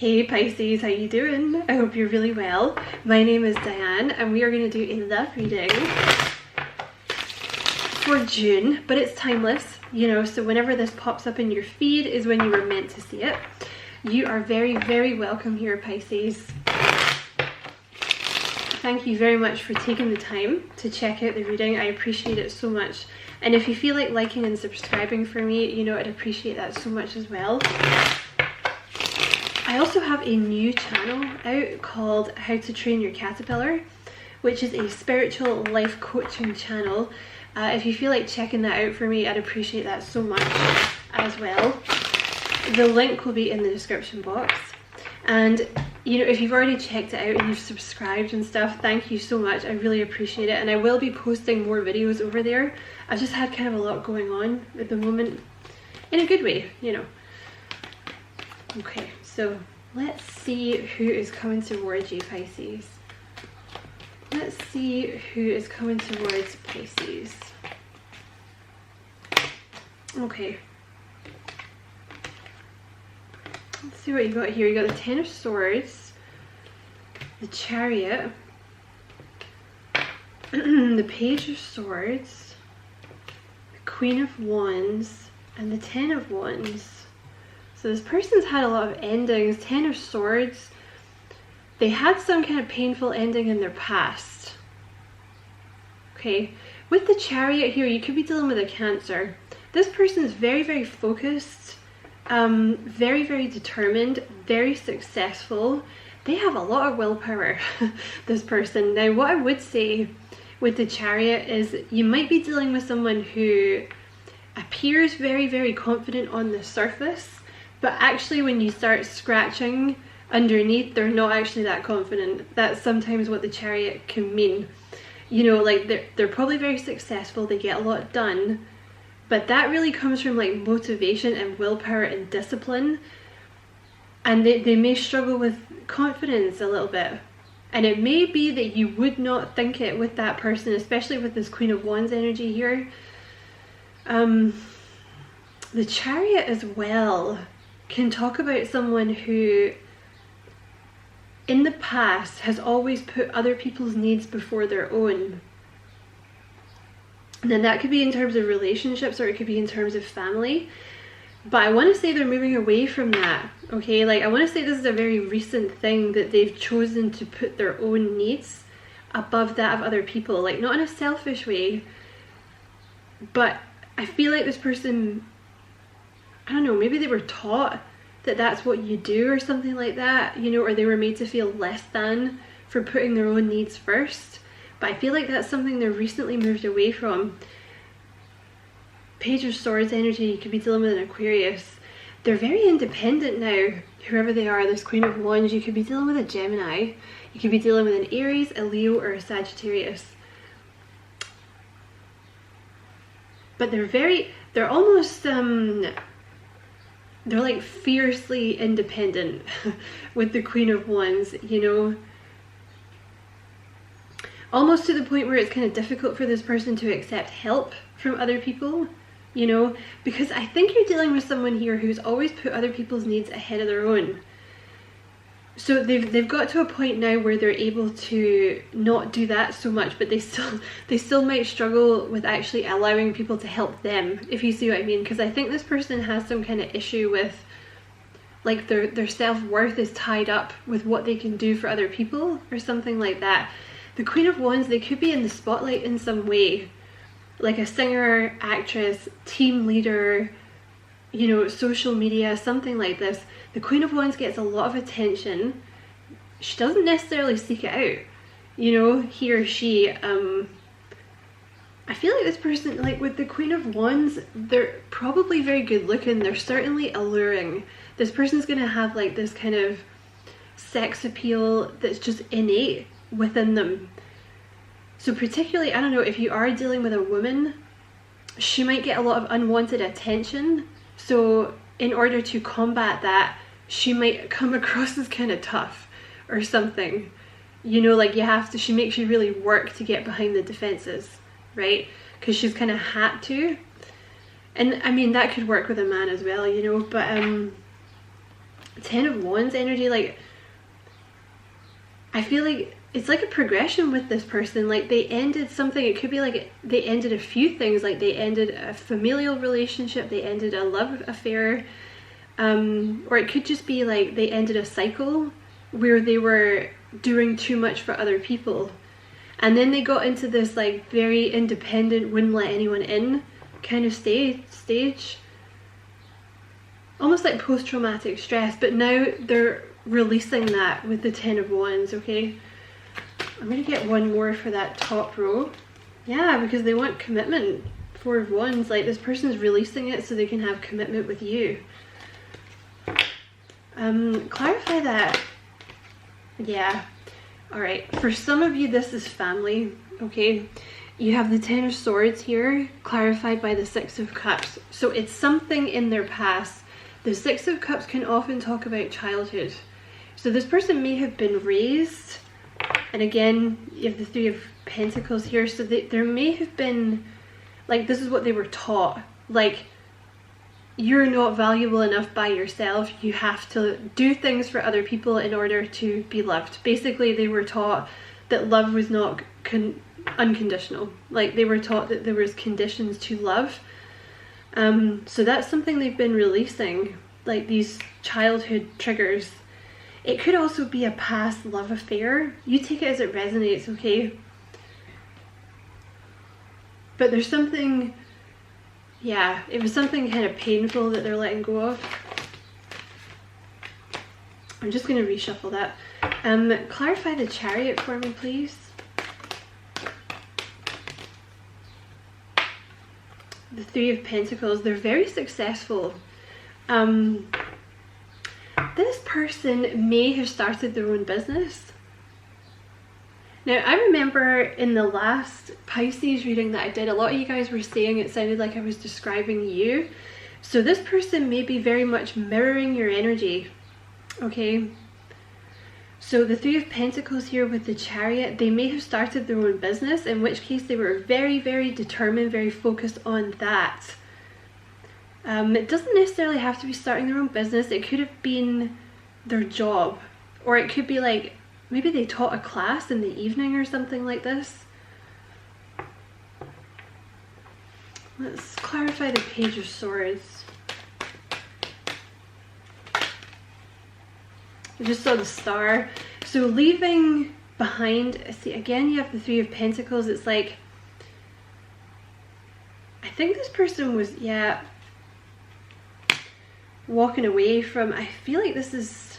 Hey Pisces, how you doing? I hope you're really well. My name is Diane and we are going to do a love reading for June, but it's timeless, you know, so whenever this pops up in your feed is when you were meant to see it. You are very, very welcome here, Pisces. Thank you very much for taking the time to check out the reading. I appreciate it so much. And if you feel like liking and subscribing for me, you know, I'd appreciate that so much as well. I also have a new channel out called How to Train Your Caterpillar, which is a spiritual life coaching channel. If you feel like checking that out for me, I'd appreciate that so much as well. The link will be in the description box. And you know, if you've already checked it out and you've subscribed and stuff, thank you so much. I really appreciate it. And I will be posting more videos over there. I've just had kind of a lot going on at the moment, in a good way, you know. Okay, so let's see who is coming towards you, Pisces. Let's see who is coming towards Pisces. Okay. Let's see what you got here. You got the Ten of Swords, the Chariot, the Page of Swords, the Queen of Wands, and the Ten of Wands. So this person's had a lot of endings. Ten of Swords, they had some kind of painful ending in their past. Okay, with the Chariot here, you could be dealing with a Cancer. This person is very, very focused, very, very determined, very successful. They have a lot of willpower, this person. Now, what I would say with the Chariot is you might be dealing with someone who appears very, very confident on the surface, but actually when you start scratching underneath, they're not actually that confident. That's sometimes what the Chariot can mean. You know, like they're probably very successful, they get a lot done, but that really comes from like motivation and willpower and discipline. And they may struggle with confidence a little bit. And it may be that you would not think it with that person, especially with this Queen of Wands energy here. The Chariot as well can talk about someone who in the past has always put other people's needs before their own. And then that could be in terms of relationships or it could be in terms of family. But I want to say they're moving away from that, okay? Like, I want to say this is a very recent thing that they've chosen to put their own needs above that of other people. Like, not in a selfish way, but I feel like this person, I don't know, maybe they were taught that that's what you do or something like that, you know, or they were made to feel less than for putting their own needs first. But I feel like that's something they've recently moved away from. Page of Swords energy, you could be dealing with an Aquarius. They're very independent now, whoever they are. This Queen of Wands, you could be dealing with a Gemini. You could be dealing with an Aries, a Leo, or a Sagittarius. But they're almost, they're like fiercely independent with the Queen of Wands, you know. Almost to the point where it's kind of difficult for this person to accept help from other people, you know, because I think you're dealing with someone here who's always put other people's needs ahead of their own. So they've got to a point now where they're able to not do that so much, but they still might struggle with actually allowing people to help them, if you see what I mean. Because I think this person has some kind of issue with, like, their self-worth is tied up with what they can do for other people or something like that. The Queen of Wands, they could be in the spotlight in some way, like a singer, actress, team leader, you know, social media, something like this. The Queen of Wands gets a lot of attention. She doesn't necessarily seek it out, you know, he or she. I feel like this person, like with the Queen of Wands, they're probably very good looking. They're certainly alluring. This person's gonna have like this kind of sex appeal that's just innate within them. So particularly, I don't know, if you are dealing with a woman, she might get a lot of unwanted attention. So in order to combat that, she might come across as kind of tough or something, you know, like she makes you really work to get behind the defenses, right? Because she's kind of had to. And I mean, that could work with a man as well, you know, but Ten of Wands energy, like, I feel like it's like a progression with this person. Like, they ended something. It could be like they ended a few things. Like, they ended a familial relationship, they ended a love affair, or it could just be like they ended a cycle where they were doing too much for other people, and then they got into this like very independent, wouldn't let anyone in kind of stage, almost like post-traumatic stress. But now they're releasing that with the Ten of Wands. Okay, I'm gonna get one more for that top row. Yeah, because they want commitment. Four of Wands, like, this person's releasing it so they can have commitment with you. Clarify that. Yeah, all right, for some of you this is family. Okay, you have the Ten of Swords here, clarified by the Six of Cups. So it's something in their past. The Six of Cups can often talk about childhood. So this person may have been raised, and again, you have the Three of Pentacles here, so there may have been, like, this is what they were taught. Like, you're not valuable enough by yourself. You have to do things for other people in order to be loved. Basically, they were taught that love was not unconditional. Like, they were taught that there was conditions to love. So that's something they've been releasing, like these childhood triggers. It could also be a past love affair. You take it as it resonates, okay? But there's something, yeah, it was something kind of painful that they're letting go of. I'm just going to reshuffle that. Clarify the Chariot for me, please. The Three of Pentacles, they're very successful. This person may have started their own business. Now, I remember in the last Pisces reading that I did, a lot of you guys were saying it sounded like I was describing you. So this person may be very much mirroring your energy, okay? So the Three of Pentacles here with the Chariot, they may have started their own business, in which case they were very, very determined, very focused on that. It doesn't necessarily have to be starting their own business. It could have been their job, or it could be like, maybe they taught a class in the evening or something like this. Let's clarify the Page of Swords. I just saw the Star. So leaving behind, see, again, you have the Three of Pentacles. It's like, I think this person was, yeah, walking away from, I feel like this is,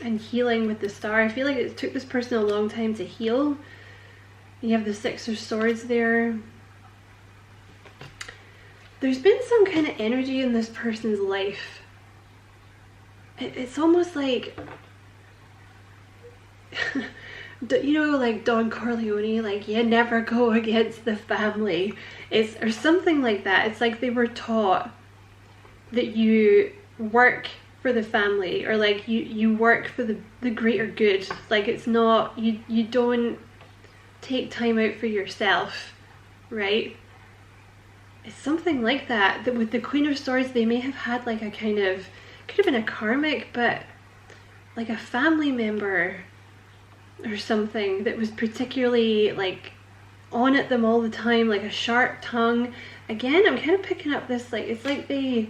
and healing with the Star. I feel like it took this person a long time to heal. You have the Six of Swords there. There's been some kind of energy in this person's life. It's almost like, you know, like Don Corleone, like, you never go against the family. It's, or something like that. It's like they were taught that you work for the family, or like you work for the greater good. Like, it's not, you don't take time out for yourself, right? It's something like that. That with the Queen of Swords, they may have had like a kind of, could have been a karmic, but like a family member or something that was particularly like on at them all the time, like a sharp tongue. Again, I'm kind of picking up this, like, it's like they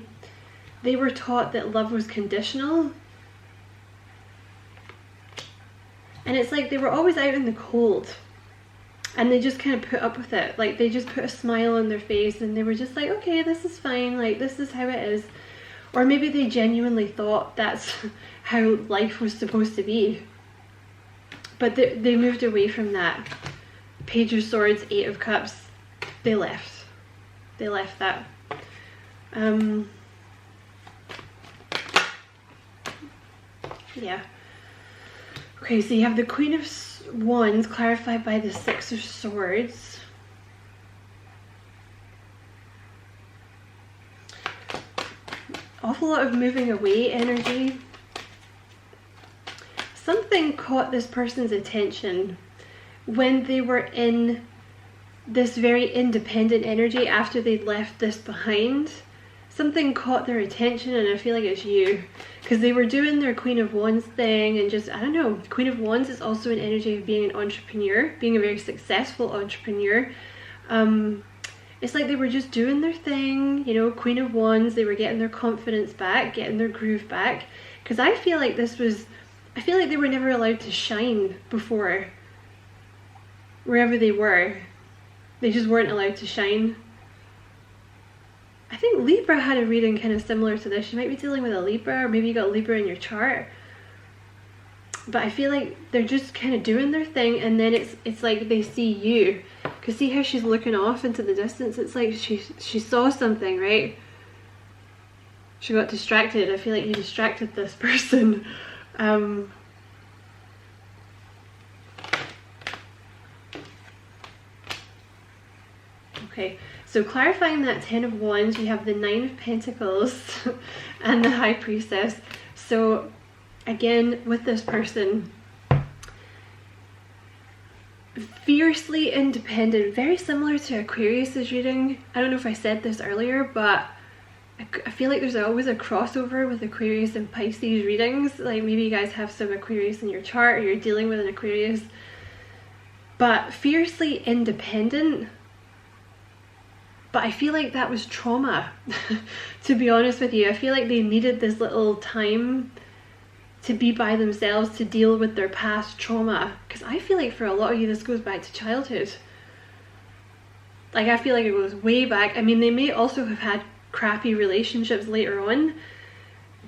were taught that love was conditional, and it's like they were always out in the cold, and they just kind of put up with it. Like, they just put a smile on their face, and they were just like, okay, this is fine, like, this is how it is. Or maybe they genuinely thought that's how life was supposed to be, but they moved away from that. Page of Swords, Eight of Cups, they left that. Yeah. Okay, so you have the Queen of Wands clarified by the Six of Swords. Awful lot of moving away energy. Something caught this person's attention when they were in this very independent energy after they'd left this behind. something caught their attention, and I feel like it's you, because they were doing their Queen of Wands thing, and just, I don't know, Queen of Wands is also an energy of being an entrepreneur, being a very successful entrepreneur. It's like they were just doing their thing, you know, Queen of Wands, they were getting their confidence back, getting their groove back, because I feel like they were never allowed to shine before, wherever they were. They just weren't allowed to shine. I think Libra had a reading kind of similar to this. You might be dealing with a Libra, or maybe you got Libra in your chart. But I feel like they're just kind of doing their thing, and then it's like they see you. Because see how she's looking off into the distance? It's like she saw something, right? She got distracted. I feel like you distracted this person. Okay, so clarifying that 10 of Wands, you have the 9 of Pentacles and the High Priestess. So again, with this person, fiercely independent, very similar to Aquarius's reading. I don't know if I said this earlier, but I feel like there's always a crossover with Aquarius and Pisces readings. Like maybe you guys have some Aquarius in your chart, or you're dealing with an Aquarius. But fiercely independent. But I feel like that was trauma, to be honest with you. I feel like they needed this little time to be by themselves, to deal with their past trauma. Because I feel like for a lot of you, this goes back to childhood. Like, I feel like it goes way back. I mean, they may also have had crappy relationships later on,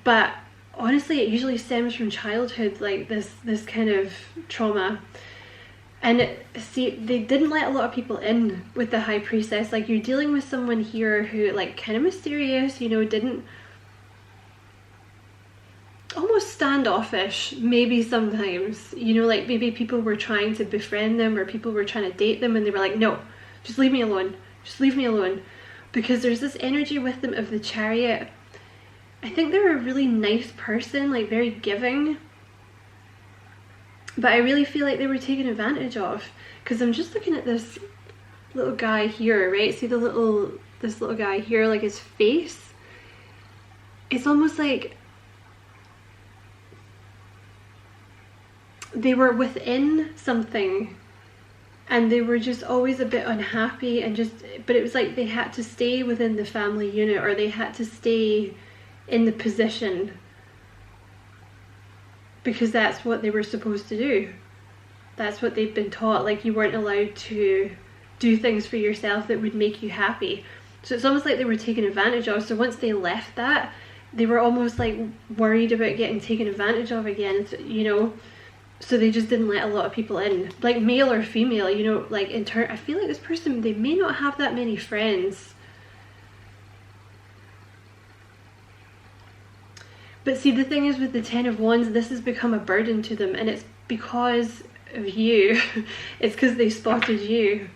but honestly, it usually stems from childhood, like this kind of trauma. And see, they didn't let a lot of people in with the High Priestess. Like, you're dealing with someone here who, like, kind of mysterious, you know, didn't, almost standoffish, maybe sometimes, you know, like maybe people were trying to befriend them, or people were trying to date them, and they were like, no, just leave me alone, just leave me alone. Because there's this energy with them of the Chariot. I think they're a really nice person, like very giving. But I really feel like they were taken advantage of. Because I'm just looking at this little guy here, right? See this little guy here, like his face? It's almost like they were within something, and they were just always a bit unhappy, and but it was like they had to stay within the family unit, or they had to stay in the position, because that's what they were supposed to do. That's what they've been taught. Like, you weren't allowed to do things for yourself that would make you happy. So it's almost like they were taken advantage of. So once they left that, they were almost like worried about getting taken advantage of again, you know. So they just didn't let a lot of people in, like male or female, you know, like in turn. I feel like this person, they may not have that many friends. But see, the thing is with the 10 of Wands, this has become a burden to them, and it's because of you. It's because they spotted you.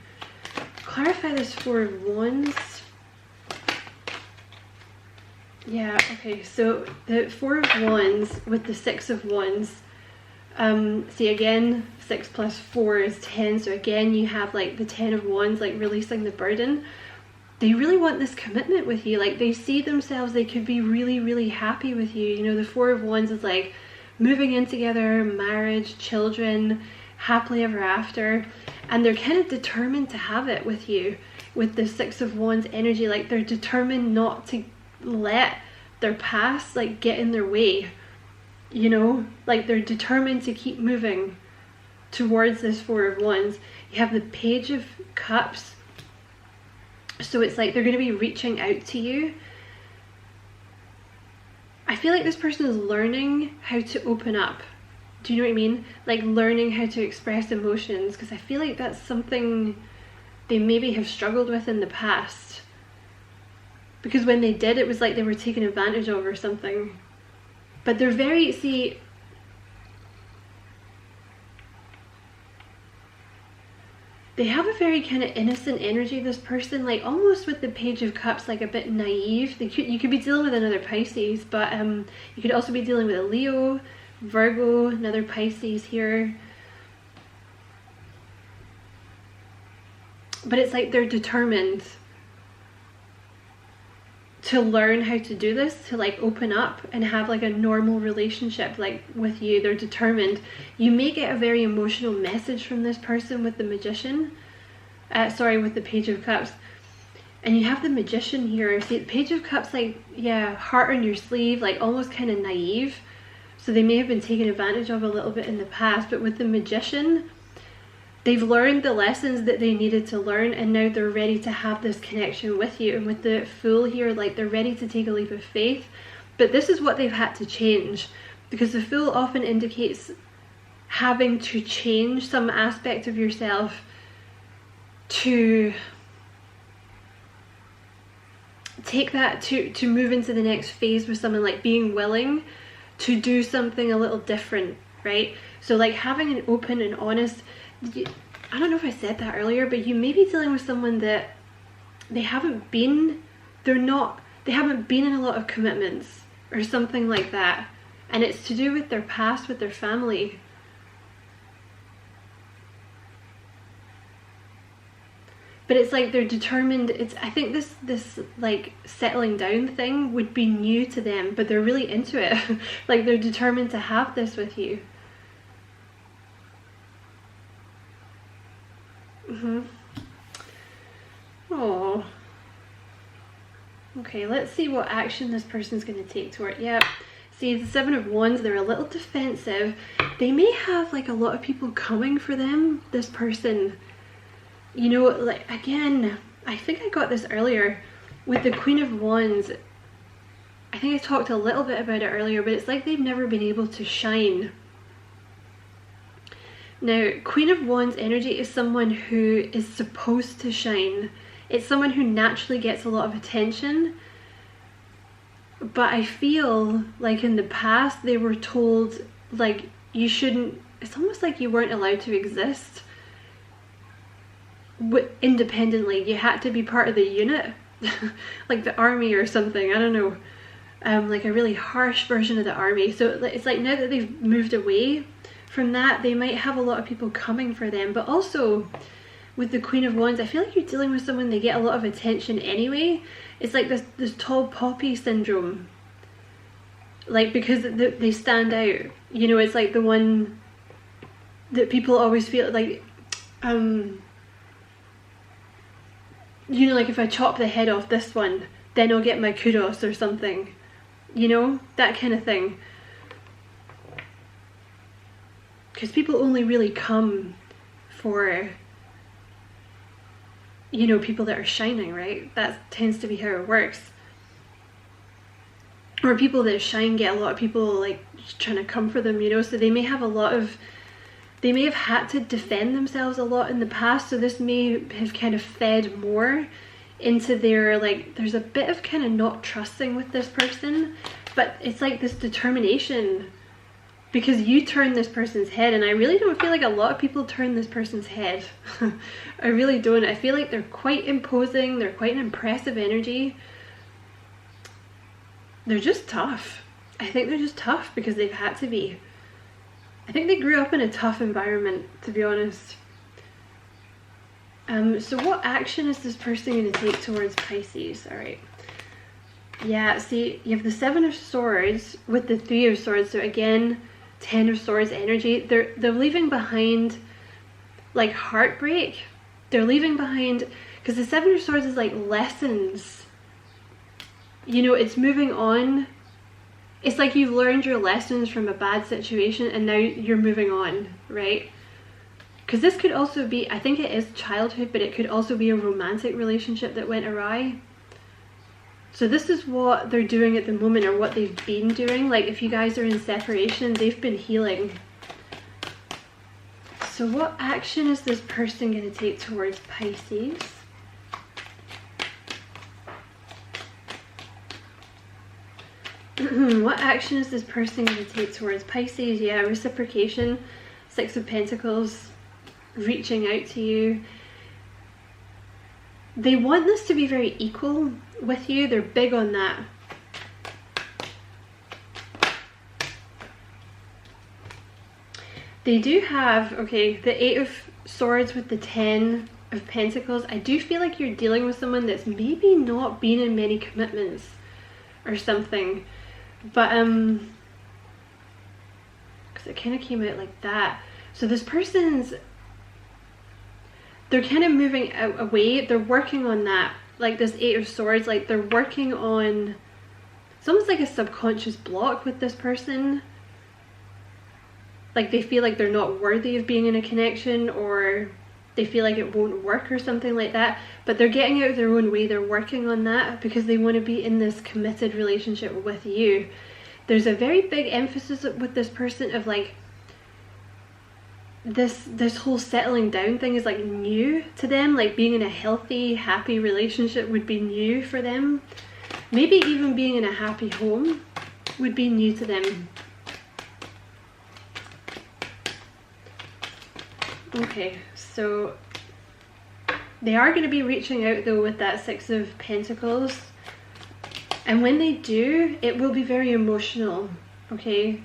Clarify this 4 of Wands. Yeah, okay, so the 4 of Wands with the 6 of Wands. See, again, 6 plus 4 is 10, so again you have like the 10 of Wands, like releasing the burden. They really want this commitment with you. Like, they see themselves, they could be really, really happy with you. You know, the 4 of Wands is like moving in together, marriage, children, happily ever after. And they're kind of determined to have it with you, with the 6 of Wands energy. Like, they're determined not to let their past like get in their way, you know. Like, they're determined to keep moving towards this 4 of Wands. You have the Page of Cups. So it's like they're going to be reaching out to you. I feel like this person is learning how to open up. Do you know what I mean? Like, learning how to express emotions, because I feel like that's something they maybe have struggled with in the past. Because when they did, it was like they were taken advantage of or something. But they're very, see, they have a very kind of innocent energy, this person, like almost with the Page of Cups, like a bit naive. You could be dealing with another Pisces, but you could also be dealing with a Leo, Virgo, another Pisces here. But it's like they're determined to learn how to do this, to like open up and have like a normal relationship like with you. They're determined. You may get a very emotional message from this person with the Magician, with the Page of Cups. And you have the Magician here. See, the Page of Cups, like, yeah, heart on your sleeve, like almost kind of naive. So they may have been taken advantage of a little bit in the past, but with the Magician, they've learned the lessons that they needed to learn, and now they're ready to have this connection with you. And with the Fool here, like, they're ready to take a leap of faith. But this is what they've had to change, because the Fool often indicates having to change some aspect of yourself to take that to move into the next phase with someone, like being willing to do something a little different, right? So like having an open and honest, I don't know if I said that earlier, but you may be dealing with someone that they haven't been in a lot of commitments or something like that, and it's to do with their past, with their family. But it's like they're determined. I think this like settling down thing would be new to them, but they're really into it. Like they're determined to have this with you. Oh. Okay, let's see what action this person's going to take toward. Yep. See, the Seven of Wands, they're a little defensive. They may have like a lot of people coming for them, this person. You know, like, again, I think I got this earlier with the Queen of Wands. I think I talked a little bit about it earlier, but it's like they've never been able to shine. Now, Queen of Wands energy is someone who is supposed to shine. It's someone who naturally gets a lot of attention. But I feel like in the past they were told, like, you shouldn't, it's almost like you weren't allowed to exist independently. You had to be part of the unit, like the army or something, I don't know. Like a really harsh version of the army. So it's like now that they've moved away from that, they might have a lot of people coming for them. But also with the Queen of Wands, I feel like you're dealing with someone, they get a lot of attention anyway. It's like this tall poppy syndrome, like because they stand out, you know. It's like the one that people always feel like, you know, like if I chop the head off this one, then I'll get my kudos or something, you know, that kind of thing. Because people only really come for, you know, people that are shining, right? That tends to be how it works. Or people that shine get a lot of people like trying to come for them, you know. So they may have they may have had to defend themselves a lot in the past, so this may have kind of fed more into their, like, there's a bit of kind of not trusting with this person, but it's like this determination, because you turn this person's head, and I really don't feel like a lot of people turn this person's head. I really don't. I feel like they're quite imposing, they're quite an impressive energy. They're just tough. I think they're just tough because they've had to be. I think they grew up in a tough environment, to be honest. So what action is this person going to take towards Pisces? All right. Yeah, see, you have the Seven of Swords with the Three of Swords. So again, Ten of Swords energy. They're leaving behind like heartbreak. They're leaving behind, because the Seven of Swords is like lessons. You know, it's moving on. It's like you've learned your lessons from a bad situation and now you're moving on, right? Because this could also be, I think it is childhood, but it could also be a romantic relationship that went awry. So this is what they're doing at the moment, or what they've been doing. Like if you guys are in separation, they've been healing. So what action is this person going to take towards Pisces? What action is this person going to take towards Pisces? Yeah, reciprocation, Six of Pentacles, reaching out to you. They want this to be very equal with you. They're big on that. They do have, okay, the Eight of Swords with the 10 of Pentacles, I do feel like you're dealing with someone that's maybe not been in many commitments or something, but because it kind of came out like that. So this person's, they're kind of moving out away, they're working on that, like this Eight of Swords, like they're working on, it's almost like a subconscious block with this person. Like they feel like they're not worthy of being in a connection, or they feel like it won't work or something like that, but they're getting out of their own way, they're working on that because they want to be in this committed relationship with you. There's a very big emphasis with this person of like, this whole settling down thing is like new to them, like being in a healthy, happy relationship would be new for them. Maybe even being in a happy home would be new to them. Okay, so they are going to be reaching out though with that Six of Pentacles, and when they do, it will be very emotional, okay?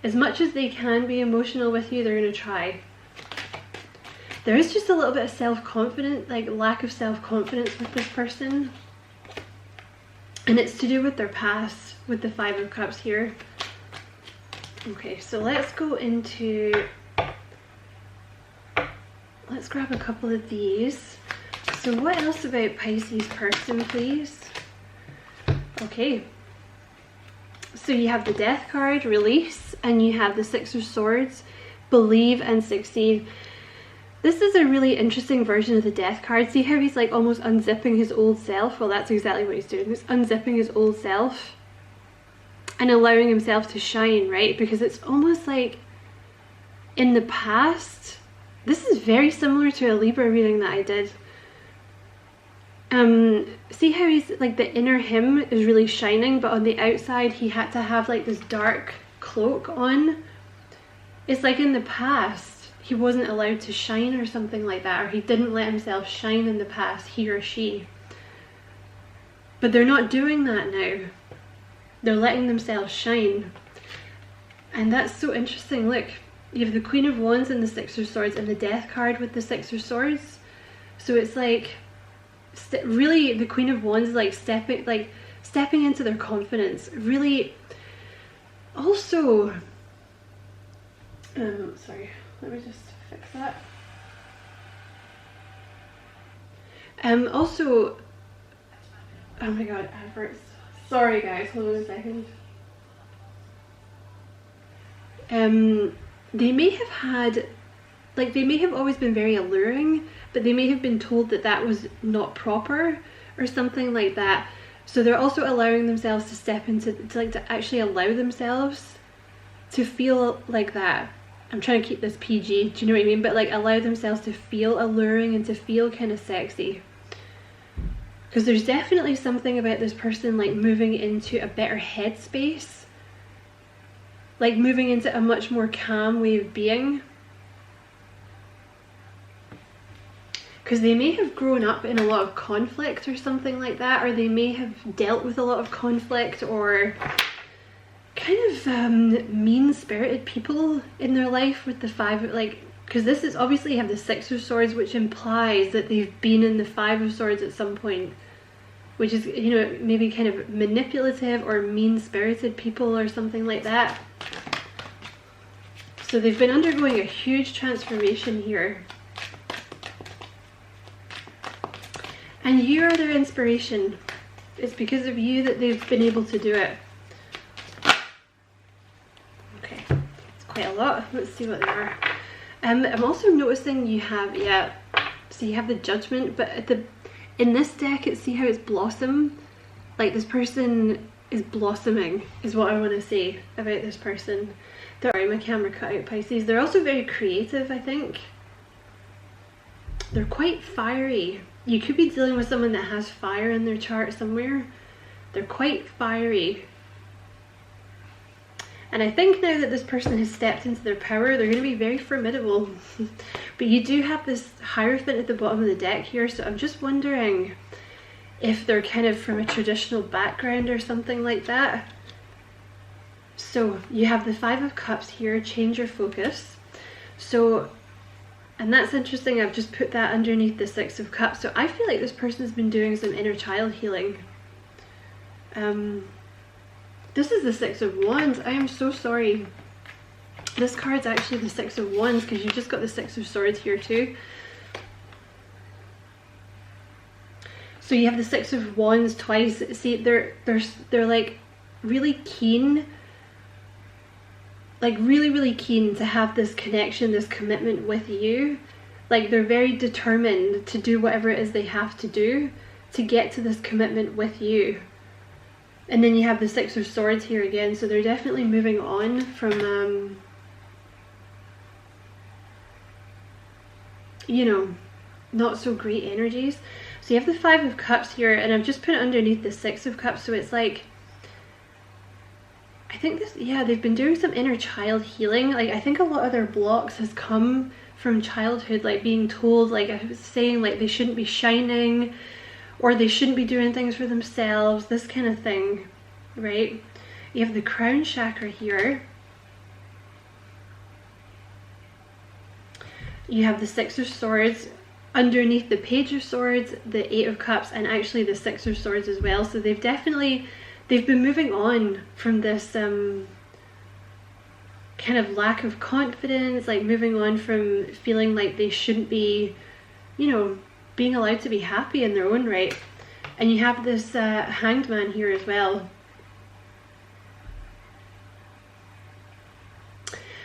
As much as they can be emotional with you, they're going to try. There is just a little bit of self-confidence, like lack of self-confidence with this person, and it's to do with their past, with the Five of Cups here. Okay, so let's go into, let's grab a couple of these. So what else about Pisces person, please? Okay, so you have the Death card, release, and you have the Six of Swords, believe and succeed. This is a really interesting version of the Death card. See how he's like almost unzipping his old self? Well, that's exactly what he's doing. He's unzipping his old self and allowing himself to shine, right? Because it's almost like in the past, this is very similar to a Libra reading that I did. See how he's like, the inner him is really shining, but on the outside he had to have like this dark cloak on. It's like in the past he wasn't allowed to shine or something like that, or he didn't let himself shine in the past, he or she. But they're not doing that now. They're letting themselves shine. And that's so interesting. Look, you have the Queen of Wands and the Six of Swords, and the Death card with the Six of Swords. So it's like, really the Queen of Wands is like stepping into their confidence. Really, also, sorry, let me just fix that. Also, oh my god, adverts. Sorry guys, hold on a second. They may have had, like, they may have always been very alluring, but they may have been told that that was not proper or something like that. So they're also allowing themselves to step into, to actually allow themselves to feel like that. I'm trying to keep this PG, do you know what I mean? But like, allow themselves to feel alluring and to feel kind of sexy. Because there's definitely something about this person like moving into a better headspace. Like moving into a much more calm way of being. Because they may have grown up in a lot of conflict or something like that, or they may have dealt with a lot of conflict, or kind of mean-spirited people in their life with the Five, like, because this is obviously, you have the Six of Swords, which implies that they've been in the Five of Swords at some point, which is, you know, maybe kind of manipulative or mean-spirited people or something like that. So they've been undergoing a huge transformation here. And you are their inspiration. It's because of you that they've been able to do it. Okay, it's quite a lot. Let's see what they are. I'm also noticing you have, yeah, so you have the Judgment, but at the, in this deck, see how it's blossom? Like this person is blossoming, is what I want to say about this person. Sorry, my camera cut out, Pisces. They're also very creative, I think. They're quite fiery. You could be dealing with someone that has fire in their chart somewhere. They're quite fiery. And I think now that this person has stepped into their power, they're going to be very formidable. But you do have this Hierophant at the bottom of the deck here, so I'm just wondering if they're kind of from a traditional background or something like that. So you have the Five of Cups here, change your focus. So And that's interesting. I've just put that underneath the Six of Cups. So I feel like this person's been doing some inner child healing. This is the Six of Wands. I am so sorry. This card's actually the Six of Wands because you just got the Six of Swords here too. So you have the Six of Wands twice. See, they're like really keen, like really keen to have this connection, this commitment with you. Like they're very determined to do whatever it is they have to do to get to this commitment with you. And then you have the Six of Swords here again, so they're definitely moving on from you know, not so great energies. So you have the Five of Cups here, and I've just put it underneath the Six of Cups, so it's like, I think this, yeah, they've been doing some inner child healing. Like I think a lot of their blocks has come from childhood, like being told, like I was saying, like they shouldn't be shining, or they shouldn't be doing things for themselves, this kind of thing, right? You have the crown chakra here. You have the Six of Swords underneath the Page of Swords, the Eight of Cups, and actually the Six of Swords as well. So they've been moving on from this kind of lack of confidence, like moving on from feeling like they shouldn't be, you know, being allowed to be happy in their own right. And you have this Hanged Man here as well.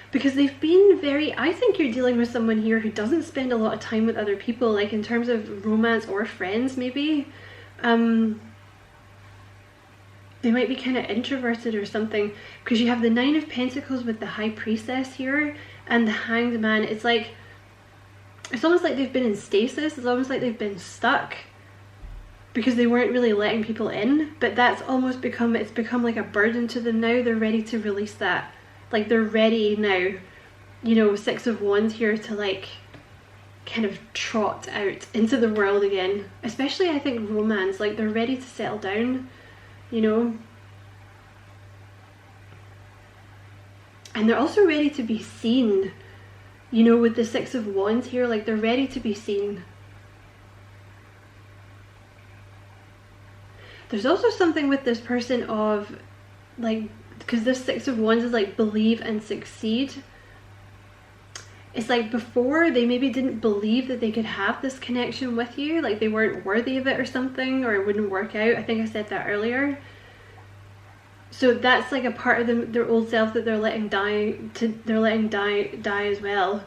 Because they've been very, I think you're dealing with someone here who doesn't spend a lot of time with other people, like in terms of romance or friends maybe. They might be kind of introverted or something, because you have the Nine of Pentacles with the High Priestess here and the Hanged Man. It's like, it's almost like they've been in stasis. It's almost like they've been stuck because they weren't really letting people in, but that's almost become, it's become like a burden to them now. They're ready to release that. Like they're ready now, you know, Six of Wands here to like kind of trot out into the world again. Especially I think romance, like they're ready to settle down, you know. And they're also ready to be seen, you know, with the Six of Wands here, like they're ready to be seen. There's also something with this person of like, because this Six of Wands is like believe and succeed. It's like before they maybe didn't believe that they could have this connection with you, like they weren't worthy of it or something, or it wouldn't work out. I think I said that earlier. So that's like a part of them, their old self that they're letting die, die as well.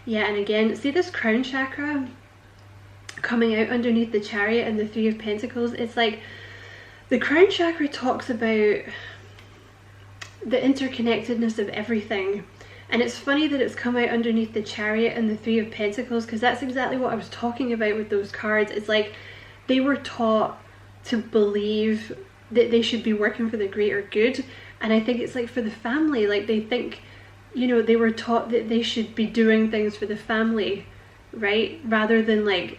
Yeah, and again, see this crown chakra coming out underneath the Chariot and the Three of Pentacles. It's like the crown chakra talks about the interconnectedness of everything, and it's funny that it's come out underneath the Chariot and the Three of Pentacles, because that's exactly what I was talking about with those cards. It's like they were taught to believe that they should be working for the greater good, and I think it's like for the family, like they think, you know, they were taught that they should be doing things for the family, right, rather than like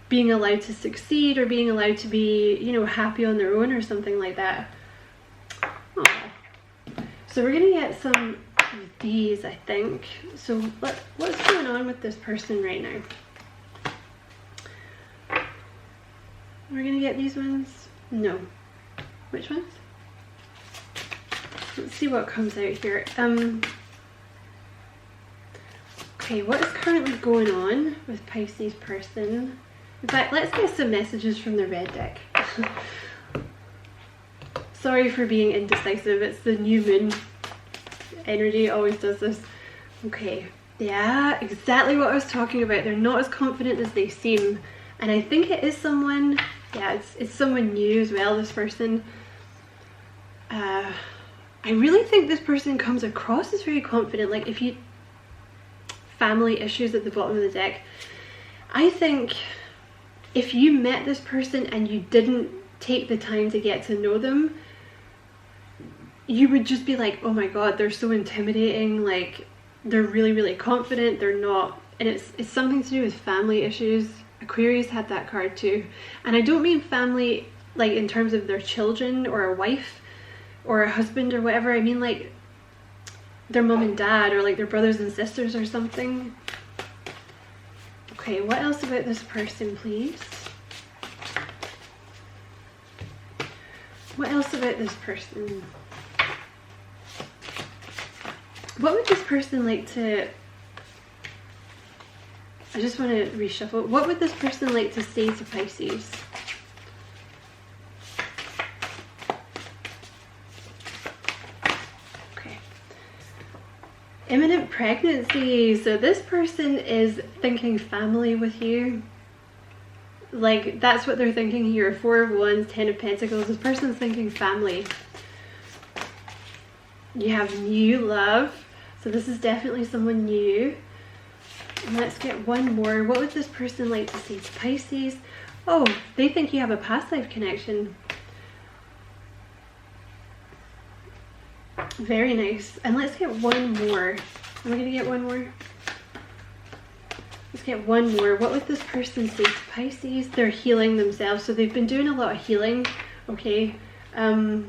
being allowed to succeed or being allowed to be, you know, happy on their own or something like that. Aww. So we're gonna get some of these, I think. So what's going on with this person right now? We're gonna get these ones? No. Which ones? Let's see what comes out here. Okay, what is currently going on with Pisces person? In fact, let's get some messages from the red deck. Sorry for being indecisive, it's the new moon energy, it always does this. Okay, yeah, exactly what I was talking about. They're not as confident as they seem, and I think it is someone, yeah, it's someone new as well, this person. I really think this person comes across as very confident. Like if you, family issues at the bottom of the deck, I think if you met this person and you didn't take the time to get to know them, you would just be like, oh my god, they're so intimidating, like they're really confident, they're not. And it's something to do with family issues. Aquarius had that card too, and I don't mean family like in terms of their children or a wife or a husband or whatever. I mean like their mum and dad, or like their brothers and sisters or something. Okay, what else about this person, please? What else about this person? What would this person like to... I just want to reshuffle. What would this person like to say to Pisces? Okay. Imminent pregnancy. So this person is thinking family with you. Like, that's what they're thinking here. 4 of Wands, 10 of Pentacles. This person's thinking family. You have new love. So this is definitely someone new. And let's get one more. What would this person like to say to Pisces? Oh, they think you have a past life connection. Very nice. And let's get one more. Am I going to get one more? Let's get one more. What would this person say to Pisces? They're healing themselves. So they've been doing a lot of healing. Okay. But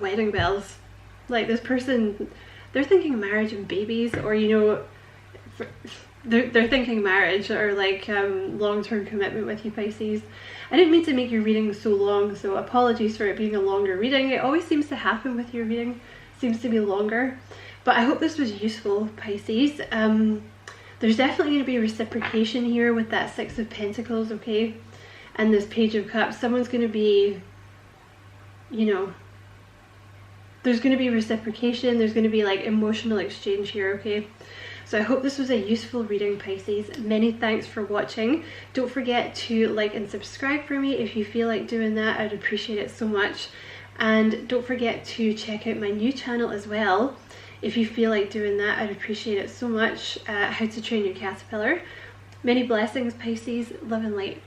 wedding bells. Like, this person, they're thinking marriage and babies, or, you know, they're thinking marriage or like long-term commitment with you, Pisces. I didn't mean to make your reading so long, so apologies for it being a longer reading. It always seems to happen with your reading, seems to be longer. But I hope this was useful, Pisces. There's definitely going to be reciprocation here with that 6 of Pentacles, okay? And this Page of Cups. Someone's going to be, you know, there's going to be reciprocation. There's going to be like emotional exchange here, okay? So I hope this was a useful reading, Pisces. Many thanks for watching. Don't forget to like and subscribe for me if you feel like doing that. I'd appreciate it so much. And don't forget to check out my new channel as well. If you feel like doing that, I'd appreciate it so much. How to Train Your Caterpillar. Many blessings, Pisces. Love and light.